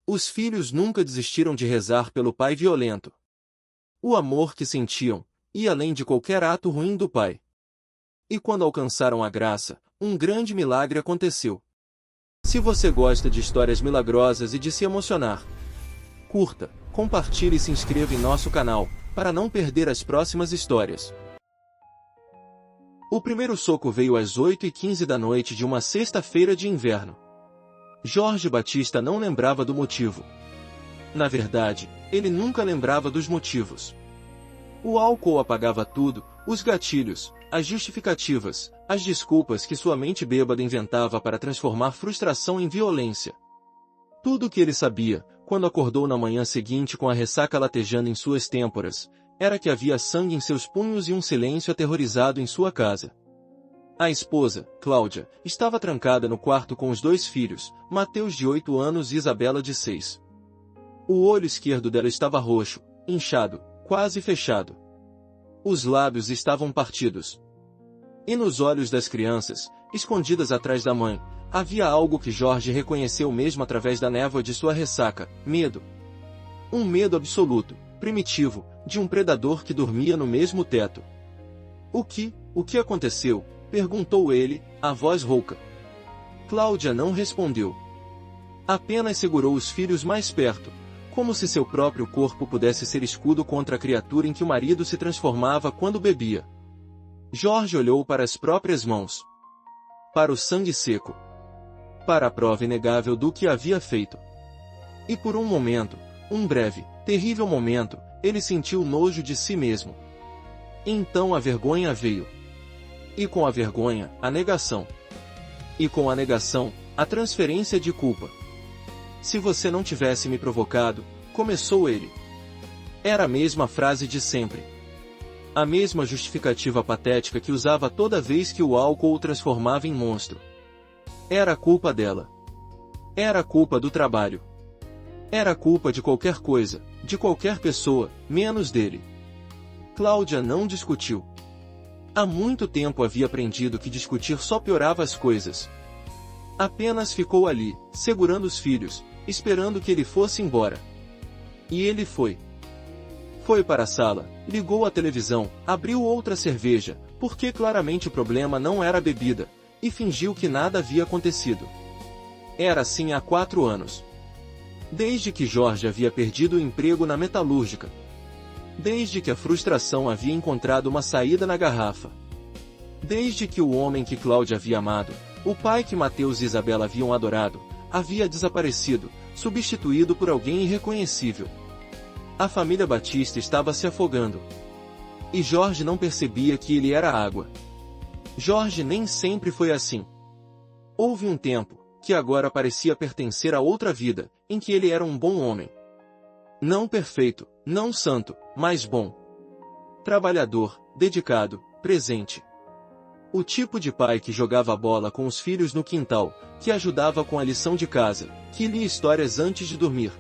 Os filhos nunca desistiram de rezar pelo pai violento. O amor que sentiam ia além de qualquer ato ruim do pai. E quando alcançaram a graça, um grande milagre aconteceu. Se você gosta de histórias milagrosas e de se emocionar, curta, compartilhe e se inscreva em nosso canal, para não perder as próximas histórias. O primeiro soco veio às 8h15 da noite de uma sexta-feira de inverno. Jorge Batista não lembrava do motivo. Na verdade, ele nunca lembrava dos motivos. O álcool apagava tudo, os gatilhos, as justificativas, as desculpas que sua mente bêbada inventava para transformar frustração em violência. Tudo o que ele sabia, quando acordou na manhã seguinte com a ressaca latejando em suas têmporas, era que havia sangue em seus punhos e um silêncio aterrorizado em sua casa. A esposa, Cláudia, estava trancada no quarto com os 2 filhos, Mateus de 8 anos e Isabela de 6. O olho esquerdo dela estava roxo, inchado, quase fechado. Os lábios estavam partidos. E nos olhos das crianças, escondidas atrás da mãe, havia algo que Jorge reconheceu mesmo através da névoa de sua ressaca: medo. Um medo absoluto, primitivo, de um predador que dormia no mesmo teto. O que aconteceu? Perguntou ele, a voz rouca. Cláudia não respondeu. Apenas segurou os filhos mais perto, como se seu próprio corpo pudesse ser escudo contra a criatura em que o marido se transformava quando bebia. Jorge olhou para as próprias mãos. Para o sangue seco. Para a prova inegável do que havia feito. E por um momento, um breve, terrível momento, ele sentiu nojo de si mesmo. Então a vergonha veio. E com a vergonha, a negação. E com a negação, a transferência de culpa. Se você não tivesse me provocado, começou ele. Era a mesma frase de sempre. A mesma justificativa patética que usava toda vez que o álcool o transformava em monstro. Era a culpa dela. Era a culpa do trabalho. Era a culpa de qualquer coisa, de qualquer pessoa, menos dele. Cláudia não discutiu. Há muito tempo havia aprendido que discutir só piorava as coisas. Apenas ficou ali, segurando os filhos, esperando que ele fosse embora. E ele foi. Foi para a sala, ligou a televisão, abriu outra cerveja, porque claramente o problema não era a bebida, e fingiu que nada havia acontecido. Era assim há 4 anos. Desde que Jorge havia perdido o emprego na metalúrgica. Desde que a frustração havia encontrado uma saída na garrafa. Desde que o homem que Cláudia havia amado, o pai que Mateus e Isabela haviam adorado, havia desaparecido, substituído por alguém irreconhecível. A família Batista estava se afogando. E Jorge não percebia que ele era água. Jorge nem sempre foi assim. Houve um tempo, que agora parecia pertencer a outra vida, em que ele era um bom homem. Não perfeito, não santo, mas bom. Trabalhador, dedicado, presente. O tipo de pai que jogava bola com os filhos no quintal, que ajudava com a lição de casa, que lia histórias antes de dormir.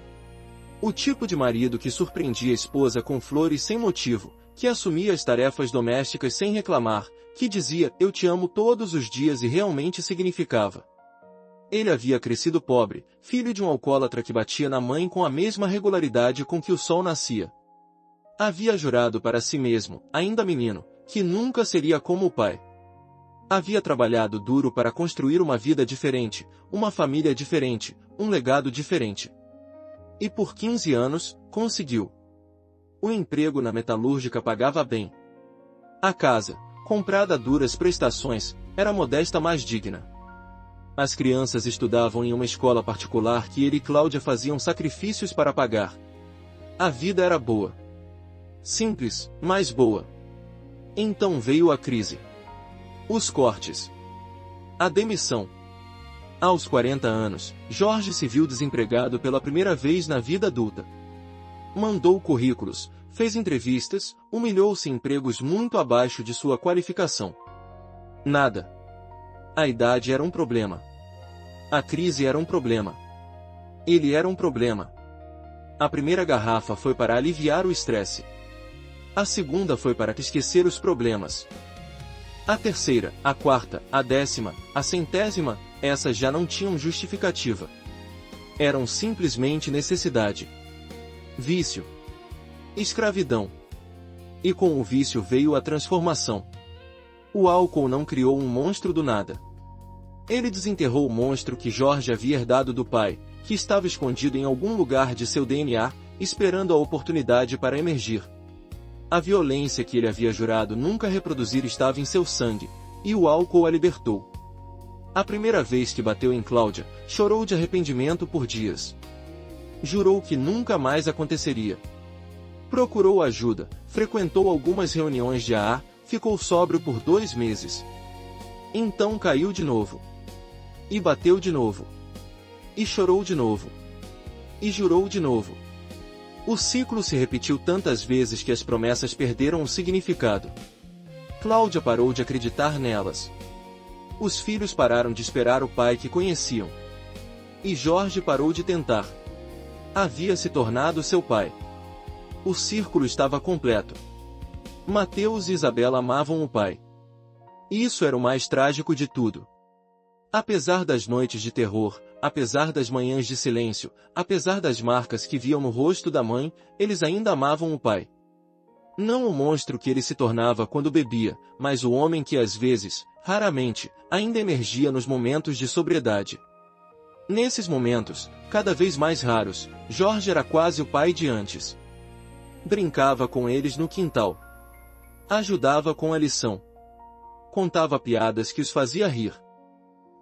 O tipo de marido que surpreendia a esposa com flores sem motivo, que assumia as tarefas domésticas sem reclamar, que dizia "eu te amo" todos os dias e realmente significava. Ele havia crescido pobre, filho de um alcoólatra que batia na mãe com a mesma regularidade com que o sol nascia. Havia jurado para si mesmo, ainda menino, que nunca seria como o pai. Havia trabalhado duro para construir uma vida diferente, uma família diferente, um legado diferente. E por 15 anos, conseguiu. O emprego na metalúrgica pagava bem. A casa, comprada a duras prestações, era modesta mais digna. As crianças estudavam em uma escola particular que ele e Cláudia faziam sacrifícios para pagar. A vida era boa. Simples, mas boa. Então veio a crise. Os cortes. A demissão. Aos 40 anos, Jorge se viu desempregado pela primeira vez na vida adulta. Mandou currículos, fez entrevistas, humilhou-se em empregos muito abaixo de sua qualificação. Nada. A idade era um problema. A crise era um problema. Ele era um problema. A primeira garrafa foi para aliviar o estresse. A segunda foi para esquecer os problemas. A terceira, a quarta, a 10ª, a 100ª, essas já não tinham justificativa. Eram simplesmente necessidade. Vício. Escravidão. E com o vício veio a transformação. O álcool não criou um monstro do nada. Ele desenterrou o monstro que Jorge havia herdado do pai, que estava escondido em algum lugar de seu DNA, esperando a oportunidade para emergir. A violência que ele havia jurado nunca reproduzir estava em seu sangue, e o álcool a libertou. A primeira vez que bateu em Cláudia, chorou de arrependimento por dias. Jurou que nunca mais aconteceria. Procurou ajuda, frequentou algumas reuniões de AA, ficou sóbrio por 2 meses. Então caiu de novo. E bateu de novo. E chorou de novo. E jurou de novo. O ciclo se repetiu tantas vezes que as promessas perderam o significado. Cláudia parou de acreditar nelas. Os filhos pararam de esperar o pai que conheciam. E Jorge parou de tentar. Havia se tornado seu pai. O círculo estava completo. Mateus e Isabela amavam o pai. Isso era o mais trágico de tudo. Apesar das noites de terror, apesar das manhãs de silêncio, apesar das marcas que viam no rosto da mãe, eles ainda amavam o pai. Não o monstro que ele se tornava quando bebia, mas o homem que às vezes, raramente, ainda emergia nos momentos de sobriedade. Nesses momentos, cada vez mais raros, Jorge era quase o pai de antes. Brincava com eles no quintal. Ajudava com a lição. Contava piadas que os fazia rir.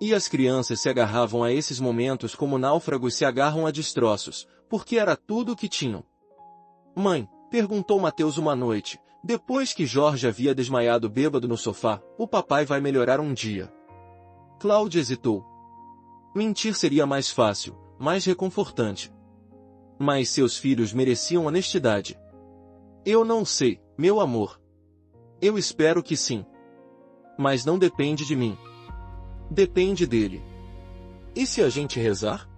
E as crianças se agarravam a esses momentos como náufragos se agarram a destroços, porque era tudo o que tinham. Mãe, perguntou Mateus uma noite, depois que Jorge havia desmaiado bêbado no sofá, o papai vai melhorar um dia. Cláudia hesitou. Mentir seria mais fácil, mais reconfortante. Mas seus filhos mereciam honestidade. Eu não sei, meu amor. Eu espero que sim. Mas não depende de mim. Depende dele. E se a gente rezar?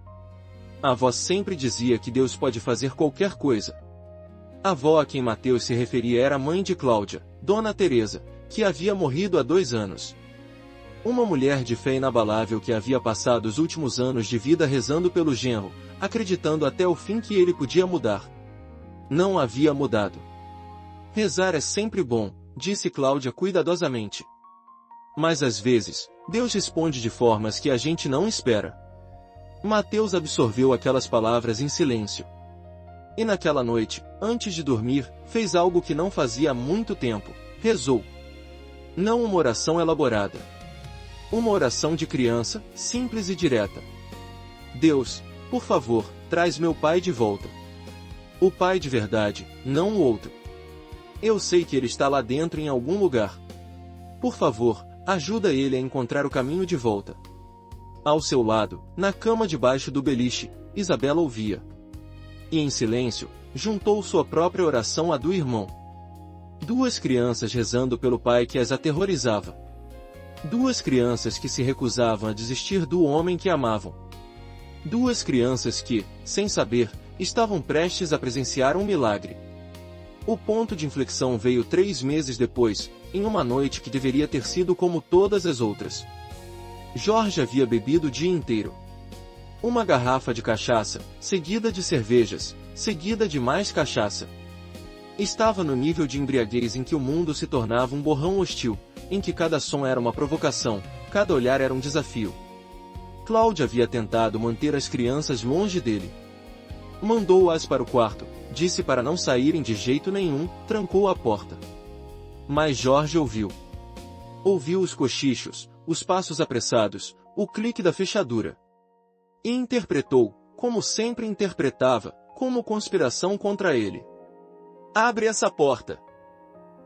A avó sempre dizia que Deus pode fazer qualquer coisa. A avó a quem Mateus se referia era a mãe de Cláudia, Dona Teresa, que havia morrido há 2 anos. Uma mulher de fé inabalável que havia passado os últimos anos de vida rezando pelo genro, acreditando até o fim que ele podia mudar. Não havia mudado. Rezar é sempre bom, disse Cláudia cuidadosamente. Mas às vezes, Deus responde de formas que a gente não espera. Mateus absorveu aquelas palavras em silêncio. E naquela noite, antes de dormir, fez algo que não fazia há muito tempo, rezou. Não uma oração elaborada. Uma oração de criança, simples e direta. Deus, por favor, traz meu pai de volta. O pai de verdade, não o outro. Eu sei que ele está lá dentro em algum lugar. Por favor, ajuda ele a encontrar o caminho de volta. Ao seu lado, na cama debaixo do beliche, Isabela ouvia. E em silêncio, juntou sua própria oração à do irmão. 2 crianças rezando pelo pai que as aterrorizava. 2 crianças que se recusavam a desistir do homem que amavam. 2 crianças que, sem saber, estavam prestes a presenciar um milagre. O ponto de inflexão veio 3 meses depois, em uma noite que deveria ter sido como todas as outras. Jorge havia bebido o dia inteiro. Uma garrafa de cachaça, seguida de cervejas, seguida de mais cachaça. Estava no nível de embriaguez em que o mundo se tornava um borrão hostil, em que cada som era uma provocação, cada olhar era um desafio. Cláudia havia tentado manter as crianças longe dele. Mandou-as para o quarto, disse para não saírem de jeito nenhum, trancou a porta. Mas Jorge ouviu. Ouviu os cochichos, os passos apressados, o clique da fechadura. E interpretou, como sempre interpretava, como conspiração contra ele. Abre essa porta!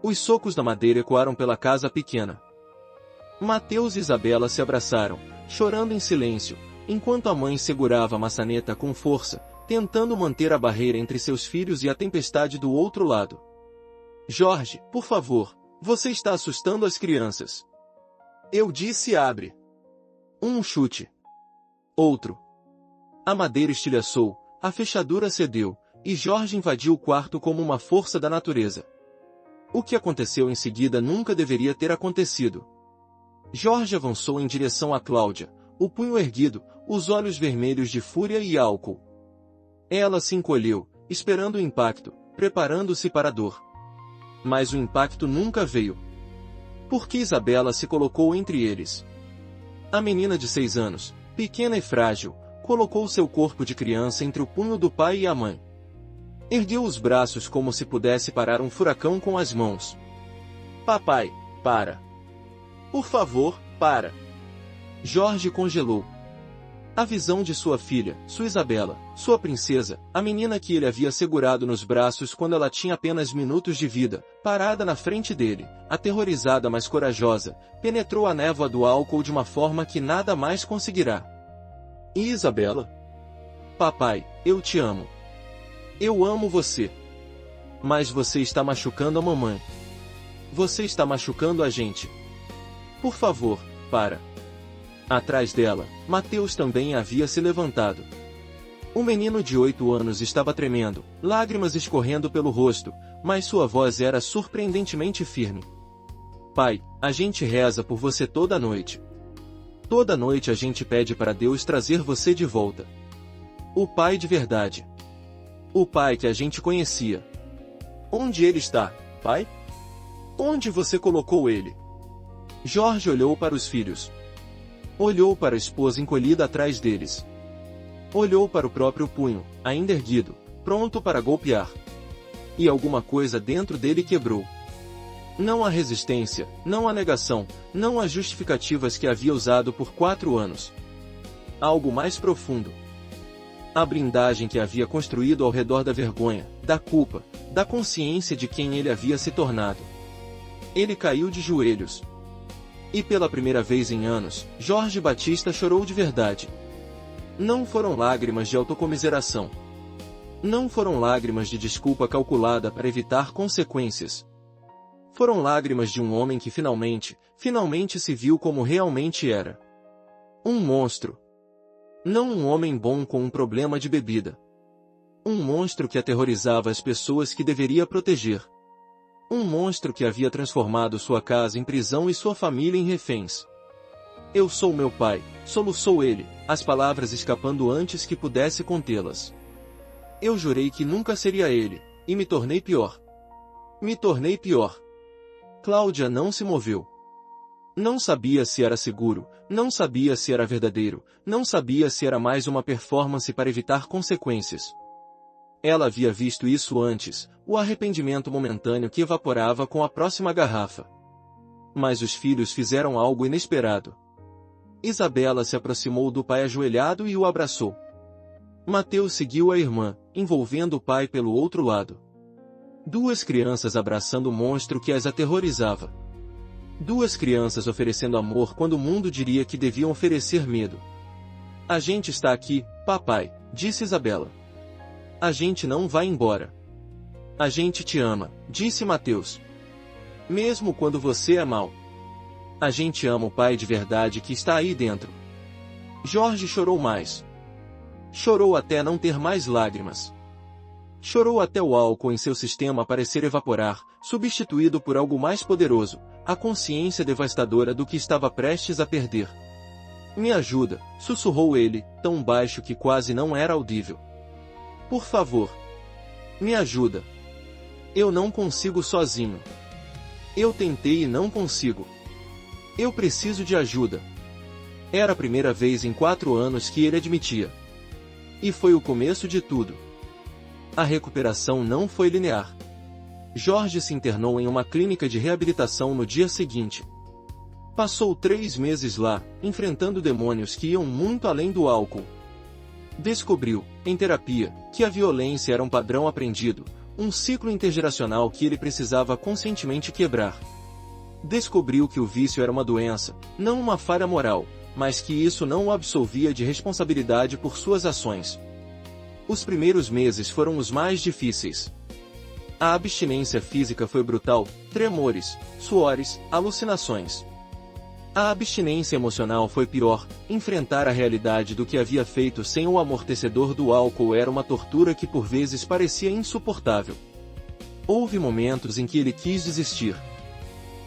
Os socos da madeira ecoaram pela casa pequena. Mateus e Isabela se abraçaram, chorando em silêncio, enquanto a mãe segurava a maçaneta com força, tentando manter a barreira entre seus filhos e a tempestade do outro lado. Jorge, por favor, você está assustando as crianças. Eu disse abre. Um chute. Outro. A madeira estilhaçou, a fechadura cedeu, e Jorge invadiu o quarto como uma força da natureza. O que aconteceu em seguida nunca deveria ter acontecido. Jorge avançou em direção a Cláudia, o punho erguido, os olhos vermelhos de fúria e álcool. Ela se encolheu, esperando o impacto, preparando-se para a dor. Mas o impacto nunca veio. Porque Isabela se colocou entre eles. A menina de 6 anos, pequena e frágil, colocou seu corpo de criança entre o punho do pai e a mãe. Ergueu os braços como se pudesse parar um furacão com as mãos. Papai, para. Por favor, para. Jorge congelou. A visão de sua filha, sua Isabela, sua princesa, a menina que ele havia segurado nos braços quando ela tinha apenas minutos de vida, parada na frente dele, aterrorizada mas corajosa, penetrou a névoa do álcool de uma forma que nada mais conseguirá. E Isabela? Papai, eu te amo. Eu amo você. Mas você está machucando a mamãe. Você está machucando a gente. Por favor, para. Atrás dela, Mateus também havia se levantado. O menino de 8 anos estava tremendo, lágrimas escorrendo pelo rosto, mas sua voz era surpreendentemente firme. Pai, a gente reza por você toda noite. Toda noite a gente pede para Deus trazer você de volta. O pai de verdade. O pai que a gente conhecia. Onde ele está, pai? Onde você colocou ele? Jorge olhou para os filhos. Olhou para a esposa encolhida atrás deles. Olhou para o próprio punho, ainda erguido, pronto para golpear. E alguma coisa dentro dele quebrou. Não há resistência, não há negação, não há justificativas que havia usado por 4 anos. Algo mais profundo. A blindagem que havia construído ao redor da vergonha, da culpa, da consciência de quem ele havia se tornado. Ele caiu de joelhos. E pela primeira vez em anos, Jorge Batista chorou de verdade. Não foram lágrimas de autocomiseração. Não foram lágrimas de desculpa calculada para evitar consequências. Foram lágrimas de um homem que finalmente se viu como realmente era. Um monstro. Não um homem bom com um problema de bebida. Um monstro que aterrorizava as pessoas que deveria proteger. Um monstro que havia transformado sua casa em prisão e sua família em reféns. Eu sou meu pai, soluçou ele, as palavras escapando antes que pudesse contê-las. Eu jurei que nunca seria ele, e me tornei pior. Me tornei pior. Cláudia não se moveu. Não sabia se era seguro, não sabia se era verdadeiro, não sabia se era mais uma performance para evitar consequências. Ela havia visto isso antes, o arrependimento momentâneo que evaporava com a próxima garrafa. Mas os filhos fizeram algo inesperado. Isabela se aproximou do pai ajoelhado e o abraçou. Mateus seguiu a irmã, envolvendo o pai pelo outro lado. 2 crianças abraçando o monstro que as aterrorizava. 2 crianças oferecendo amor quando o mundo diria que deviam oferecer medo. A gente está aqui, papai, disse Isabela. A gente não vai embora. A gente te ama, disse Mateus. Mesmo quando você é mau. A gente ama o pai de verdade que está aí dentro. Jorge chorou mais. Chorou até não ter mais lágrimas. Chorou até o álcool em seu sistema parecer evaporar, substituído por algo mais poderoso, a consciência devastadora do que estava prestes a perder. Me ajuda, sussurrou ele, tão baixo que quase não era audível. Por favor. Me ajuda. Eu não consigo sozinho. Eu tentei e não consigo. Eu preciso de ajuda. Era a primeira vez em 4 anos que ele admitia. E foi o começo de tudo. A recuperação não foi linear. Jorge se internou em uma clínica de reabilitação no dia seguinte. Passou 3 meses lá, enfrentando demônios que iam muito além do álcool. Descobriu, em terapia, que a violência era um padrão aprendido, um ciclo intergeracional que ele precisava conscientemente quebrar. Descobriu que o vício era uma doença, não uma falha moral, mas que isso não o absolvia de responsabilidade por suas ações. Os primeiros meses foram os mais difíceis. A abstinência física foi brutal, tremores, suores, alucinações. A abstinência emocional foi pior, enfrentar a realidade do que havia feito sem o amortecedor do álcool era uma tortura que por vezes parecia insuportável. Houve momentos em que ele quis desistir.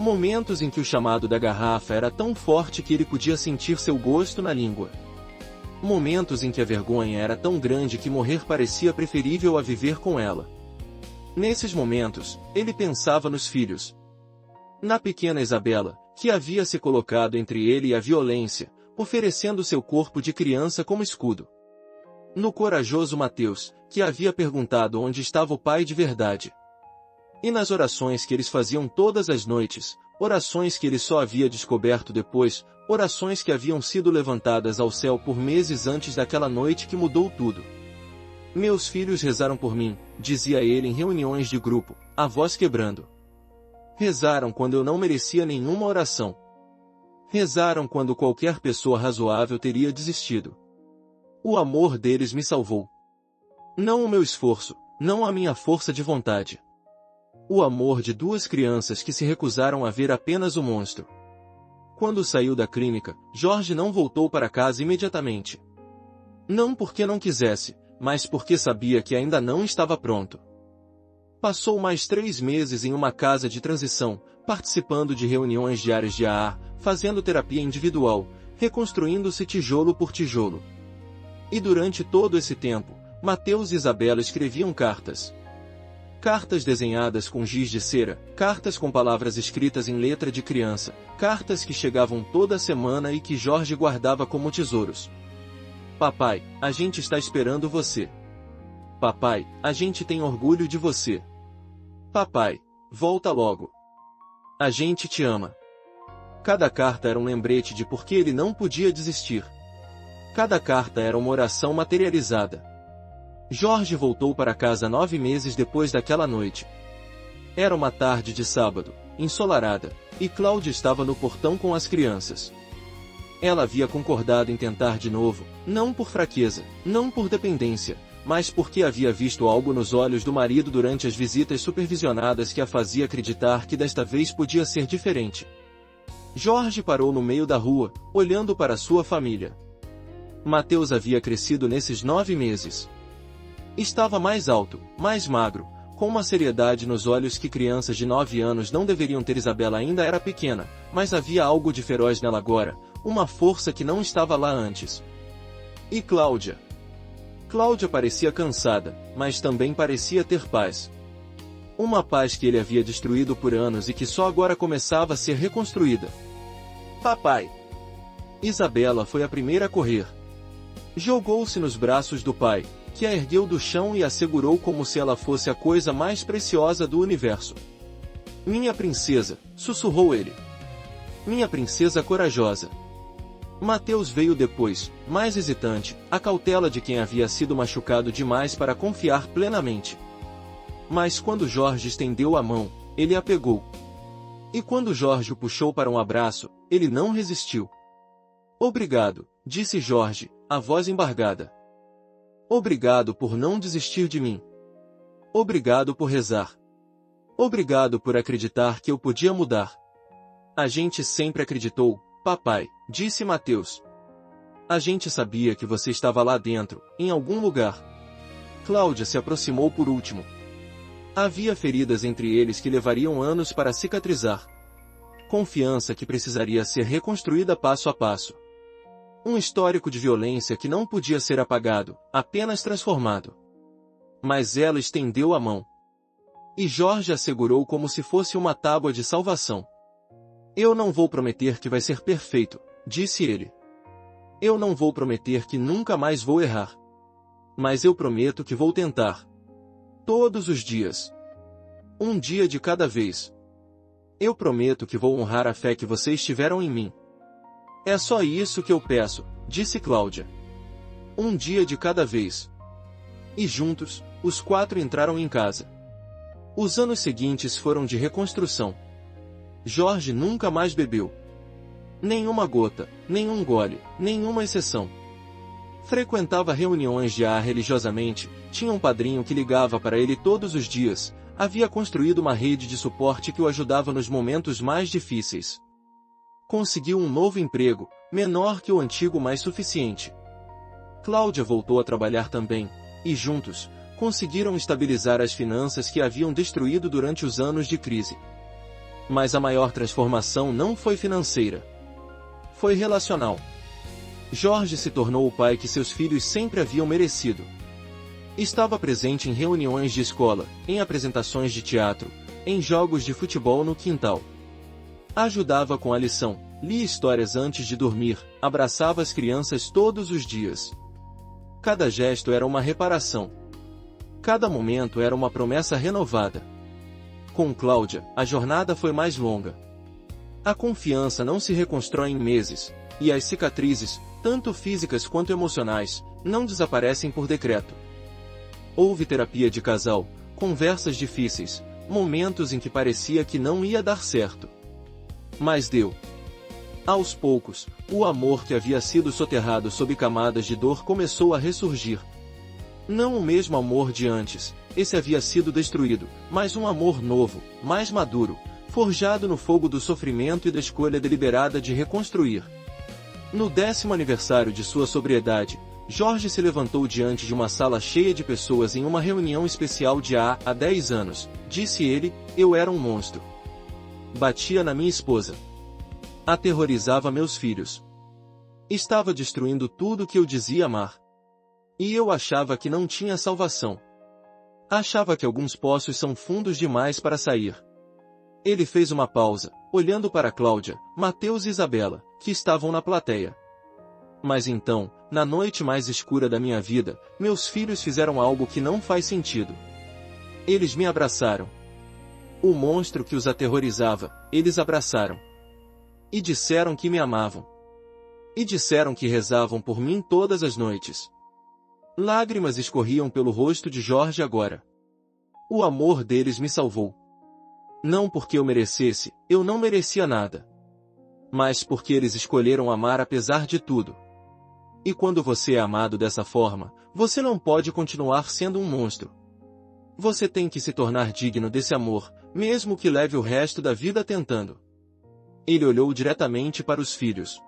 Momentos em que o chamado da garrafa era tão forte que ele podia sentir seu gosto na língua. Momentos em que a vergonha era tão grande que morrer parecia preferível a viver com ela. Nesses momentos, ele pensava nos filhos. Na pequena Isabela, que havia se colocado entre ele e a violência, oferecendo seu corpo de criança como escudo. No corajoso Mateus, que havia perguntado onde estava o pai de verdade. E nas orações que eles faziam todas as noites, orações que ele só havia descoberto depois, orações que haviam sido levantadas ao céu por meses antes daquela noite que mudou tudo. Meus filhos rezaram por mim, dizia ele em reuniões de grupo, a voz quebrando. Rezaram quando eu não merecia nenhuma oração. Rezaram quando qualquer pessoa razoável teria desistido. O amor deles me salvou. Não o meu esforço, não a minha força de vontade. O amor de duas crianças que se recusaram a ver apenas o monstro. Quando saiu da clínica, Jorge não voltou para casa imediatamente. Não porque não quisesse, mas porque sabia que ainda não estava pronto. Passou mais 3 meses em uma casa de transição, participando de reuniões diárias de AA, fazendo terapia individual, reconstruindo-se tijolo por tijolo. E durante todo esse tempo, Mateus e Isabela escreviam cartas. Cartas desenhadas com giz de cera, cartas com palavras escritas em letra de criança, cartas que chegavam toda semana e que Jorge guardava como tesouros. Papai, a gente está esperando você. Papai, a gente tem orgulho de você. Papai, volta logo. A gente te ama. Cada carta era um lembrete de por que ele não podia desistir. Cada carta era uma oração materializada. Jorge voltou para casa 9 meses depois daquela noite. Era uma tarde de sábado, ensolarada, e Cláudia estava no portão com as crianças. Ela havia concordado em tentar de novo, não por fraqueza, não por dependência, mas porque havia visto algo nos olhos do marido durante as visitas supervisionadas que a fazia acreditar que desta vez podia ser diferente. Jorge parou no meio da rua, olhando para sua família. Mateus havia crescido nesses 9 meses. Estava mais alto, mais magro, com uma seriedade nos olhos que crianças de 9 anos não deveriam ter. Isabela ainda era pequena, mas havia algo de feroz nela agora, uma força que não estava lá antes. E Cláudia? Cláudia parecia cansada, mas também parecia ter paz. Uma paz que ele havia destruído por anos e que só agora começava a ser reconstruída. Papai! Isabela foi a primeira a correr. Jogou-se nos braços do pai, que a ergueu do chão e a segurou como se ela fosse a coisa mais preciosa do universo. Minha princesa, sussurrou ele. Minha princesa corajosa. Mateus veio depois, mais hesitante, a cautela de quem havia sido machucado demais para confiar plenamente. Mas quando Jorge estendeu a mão, ele a pegou. E quando Jorge o puxou para um abraço, ele não resistiu. Obrigado, disse Jorge, a voz embargada. Obrigado por não desistir de mim. Obrigado por rezar. Obrigado por acreditar que eu podia mudar. A gente sempre acreditou, papai, disse Mateus. A gente sabia que você estava lá dentro, em algum lugar. Cláudia se aproximou por último. Havia feridas entre eles que levariam anos para cicatrizar. Confiança que precisaria ser reconstruída passo a passo. Um histórico de violência que não podia ser apagado, apenas transformado. Mas ela estendeu a mão. E Jorge a segurou como se fosse uma tábua de salvação. Eu não vou prometer que vai ser perfeito, disse ele. Eu não vou prometer que nunca mais vou errar. Mas eu prometo que vou tentar. Todos os dias. Um dia de cada vez. Eu prometo que vou honrar a fé que vocês tiveram em mim. É só isso que eu peço, disse Cláudia. Um dia de cada vez. E juntos, os 4 entraram em casa. Os anos seguintes foram de reconstrução. Jorge nunca mais bebeu. Nenhuma gota, nenhum gole, nenhuma exceção. Frequentava reuniões de AA religiosamente, tinha um padrinho que ligava para ele todos os dias, havia construído uma rede de suporte que o ajudava nos momentos mais difíceis. Conseguiu um novo emprego, menor que o antigo, mas suficiente. Cláudia voltou a trabalhar também, e juntos, conseguiram estabilizar as finanças que haviam destruído durante os anos de crise. Mas a maior transformação não foi financeira. Foi relacional. Jorge se tornou o pai que seus filhos sempre haviam merecido. Estava presente em reuniões de escola, em apresentações de teatro, em jogos de futebol no quintal. Ajudava com a lição, lia histórias antes de dormir, abraçava as crianças todos os dias. Cada gesto era uma reparação. Cada momento era uma promessa renovada. Com Cláudia, a jornada foi mais longa. A confiança não se reconstrói em meses, e as cicatrizes, tanto físicas quanto emocionais, não desaparecem por decreto. Houve terapia de casal, conversas difíceis, momentos em que parecia que não ia dar certo. Mas deu. Aos poucos, o amor que havia sido soterrado sob camadas de dor começou a ressurgir. Não o mesmo amor de antes, esse havia sido destruído, mas um amor novo, mais maduro, forjado no fogo do sofrimento e da escolha deliberada de reconstruir. No 10º aniversário de sua sobriedade, Jorge se levantou diante de uma sala cheia de pessoas em uma reunião especial de há 10 anos. Disse ele, eu era um monstro. Batia na minha esposa. Aterrorizava meus filhos. Estava destruindo tudo que eu dizia amar. E eu achava que não tinha salvação. Achava que alguns poços são fundos demais para sair. Ele fez uma pausa, olhando para Cláudia, Mateus e Isabela, que estavam na plateia. Mas então, na noite mais escura da minha vida, meus filhos fizeram algo que não faz sentido. Eles me abraçaram. O monstro que os aterrorizava, eles abraçaram. E disseram que me amavam. E disseram que rezavam por mim todas as noites. Lágrimas escorriam pelo rosto de Jorge agora. O amor deles me salvou. Não porque eu merecesse, eu não merecia nada. Mas porque eles escolheram amar apesar de tudo. E quando você é amado dessa forma, você não pode continuar sendo um monstro. Você tem que se tornar digno desse amor, mesmo que leve o resto da vida tentando. Ele olhou diretamente para os filhos.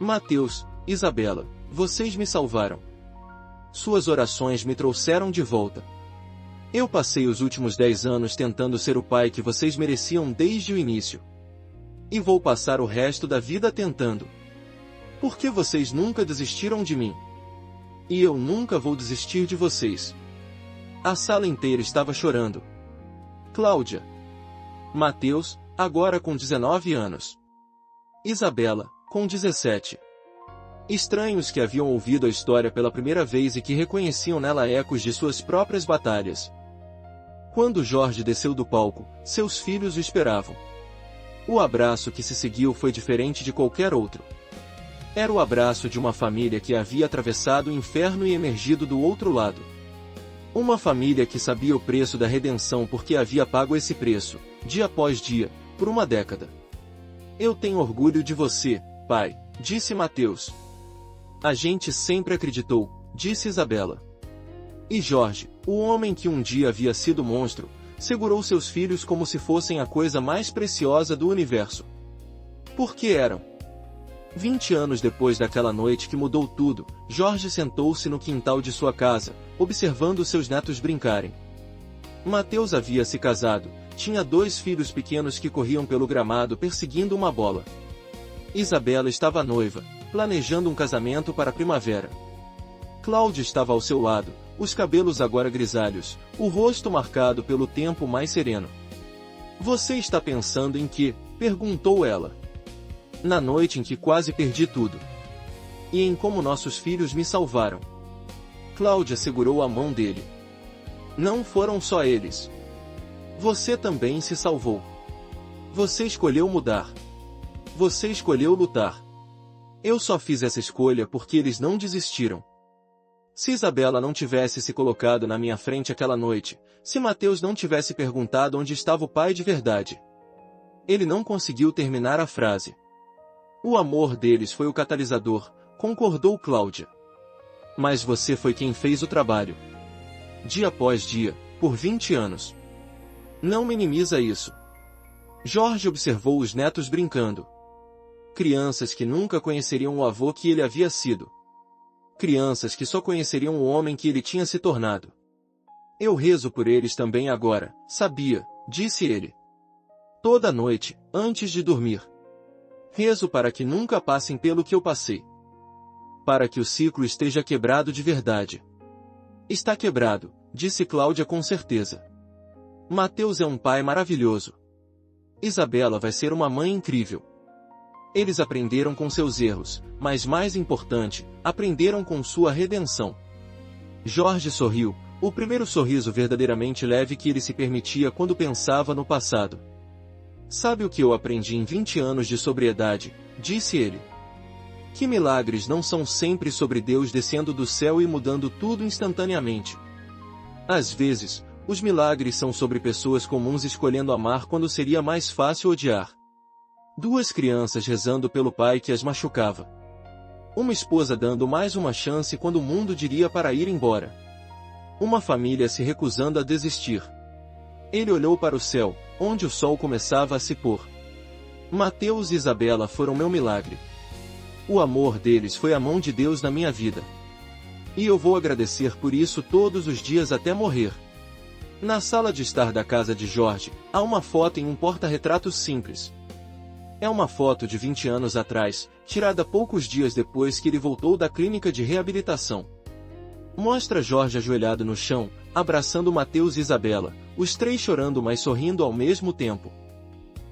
Mateus, Isabela, vocês me salvaram. Suas orações me trouxeram de volta. Eu passei os últimos 10 anos tentando ser o pai que vocês mereciam desde o início. E vou passar o resto da vida tentando. Porque vocês nunca desistiram de mim. E eu nunca vou desistir de vocês. A sala inteira estava chorando. Cláudia. Mateus, agora com 19 anos. Isabela, com 17. Estranhos que haviam ouvido a história pela primeira vez e que reconheciam nela ecos de suas próprias batalhas. Quando Jorge desceu do palco, seus filhos o esperavam. O abraço que se seguiu foi diferente de qualquer outro. Era o abraço de uma família que havia atravessado o inferno e emergido do outro lado. Uma família que sabia o preço da redenção porque havia pago esse preço, dia após dia, por uma década. Eu tenho orgulho de você, pai, disse Mateus. A gente sempre acreditou, disse Isabela. E Jorge, o homem que um dia havia sido monstro, segurou seus filhos como se fossem a coisa mais preciosa do universo. Porque eram. 20 anos depois daquela noite que mudou tudo, Jorge sentou-se no quintal de sua casa, observando seus netos brincarem. Mateus havia se casado, tinha 2 filhos pequenos que corriam pelo gramado perseguindo uma bola. Isabela estava noiva, planejando um casamento para a primavera. Cláudia estava ao seu lado, os cabelos agora grisalhos, o rosto marcado pelo tempo mais sereno. Você está pensando em quê? Perguntou ela. Na noite em que quase perdi tudo. E em como nossos filhos me salvaram. Cláudia segurou a mão dele. Não foram só eles. Você também se salvou. Você escolheu mudar. Você escolheu lutar. Eu só fiz essa escolha porque eles não desistiram. Se Isabela não tivesse se colocado na minha frente aquela noite, se Mateus não tivesse perguntado onde estava o pai de verdade. Ele não conseguiu terminar a frase. O amor deles foi o catalisador, concordou Cláudia. Mas você foi quem fez o trabalho. Dia após dia, por 20 anos. Não minimiza isso. Jorge observou os netos brincando. Crianças que nunca conheceriam o avô que ele havia sido. Crianças que só conheceriam o homem que ele tinha se tornado. Eu rezo por eles também agora, sabia, disse ele. Toda noite, antes de dormir. Rezo para que nunca passem pelo que eu passei. Para que o ciclo esteja quebrado de verdade. Está quebrado, disse Cláudia com certeza. Mateus é um pai maravilhoso. Isabela vai ser uma mãe incrível. Eles aprenderam com seus erros, mas mais importante, aprenderam com sua redenção. Jorge sorriu, o primeiro sorriso verdadeiramente leve que ele se permitia quando pensava no passado. Sabe o que eu aprendi em 20 anos de sobriedade? Disse ele. Que milagres não são sempre sobre Deus descendo do céu e mudando tudo instantaneamente. Às vezes, os milagres são sobre pessoas comuns escolhendo amar quando seria mais fácil odiar. Duas crianças rezando pelo pai que as machucava. Uma esposa dando mais uma chance quando o mundo diria para ir embora. Uma família se recusando a desistir. Ele olhou para o céu, onde o sol começava a se pôr. Mateus e Isabela foram meu milagre. O amor deles foi a mão de Deus na minha vida. E eu vou agradecer por isso todos os dias até morrer. Na sala de estar da casa de Jorge, há uma foto em um porta-retratos simples. É uma foto de 20 anos atrás, tirada poucos dias depois que ele voltou da clínica de reabilitação. Mostra Jorge ajoelhado no chão, abraçando Mateus e Isabela, os três chorando mas sorrindo ao mesmo tempo.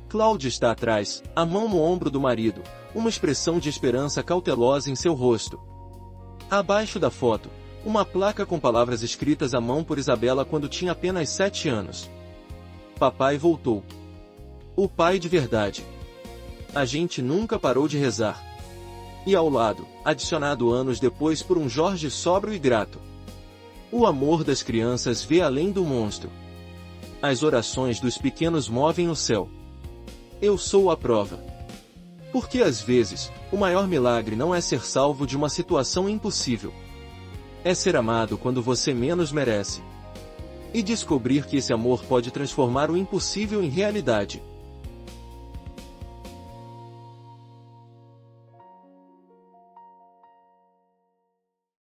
Cláudia está atrás, a mão no ombro do marido, uma expressão de esperança cautelosa em seu rosto. Abaixo da foto, uma placa com palavras escritas à mão por Isabela quando tinha apenas 7 anos. Papai voltou. O pai de verdade. A gente nunca parou de rezar. E ao lado, adicionado anos depois por um Jorge sóbrio e grato. O amor das crianças vê além do monstro. As orações dos pequenos movem o céu. Eu sou a prova. Porque às vezes, o maior milagre não é ser salvo de uma situação impossível. É ser amado quando você menos merece. E descobrir que esse amor pode transformar o impossível em realidade.